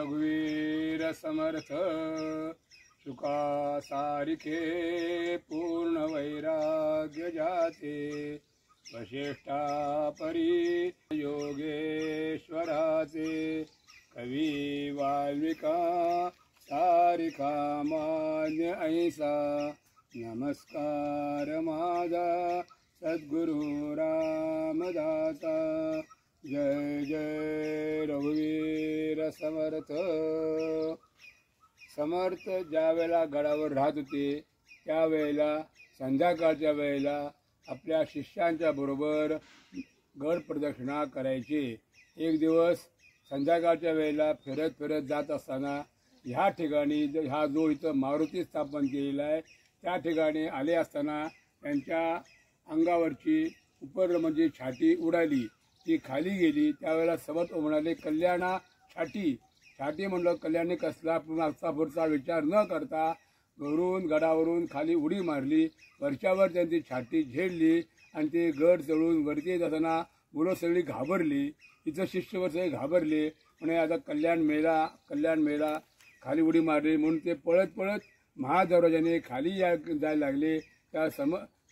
रघुवीर समर्थ सुखा सारिखे पूर्ण वैराग्य जाते वशिष्ठा परी योगेश्वराचे कवी वाल्मिका सारिका मान्य ऐसा नमस्कार माझा सद्गुरु रामदासा जय जय रघुवीर समर्थ। समर्थ ज्या वेळेला गडावर राहत होते त्यावेळेला संध्याकाळच्या वेळेला आपल्या शिष्यांच्या बरोबर गड प्रदक्षिणा करायचे। एक दिवस संध्याकाळच्या वेळेला फिरत फिरत जात असताना ह्या ठिकाणी हा जो इथं मारुती स्थापन केलेला आहे त्या ठिकाणी आले असताना त्यांच्या अंगावरची उपर म्हणजे छाती उडाली, ती खाली गेली। त्यावेळेला समर्थ म्हणाले कल्याणा छाती छाती म्हणलं कल्याणी कसला पुन्हा पुढचा विचार न करता वरून गडावरून खाली उडी मारली। वरच्यावर त्यांची छाती झेडली आणि ते गड चढून वरती येत असताना मुलं सगळी घाबरली, तिचं शिष्यवर सगळे घाबरले म्हणे आता कल्याण मेला खाली उडी मारली म्हणून ते पळत पळत महादरवाजाने खाली जायला लागले। त्या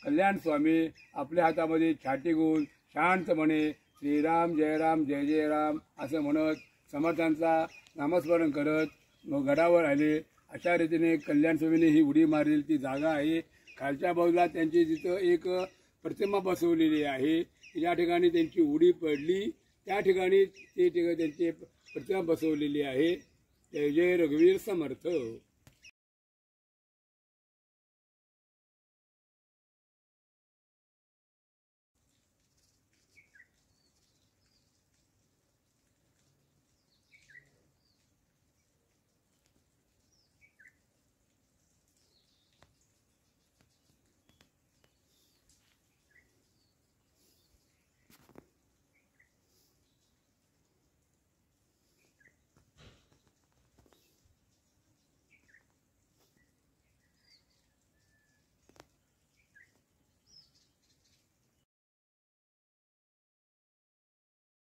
कल्याण स्वामी आपल्या हातामध्ये छाती घेऊन शांतपणे श्रीराम जय जय राम असं म्हणत समर्थांचा नामस्मरण करत मग गडावर आले। अशा रीतीने कल्याण स्वामीने ही उडी मारलेली ती जागा आहे। खालच्या बाजूला त्यांची तिथं एक प्रतिमा बसवलेली आहे, ज्या ठिकाणी त्यांची उडी पडली त्या ठिकाणी त्यांची प्रतिमा बसवलेली आहे। जय जय रघुवीर समर्थ।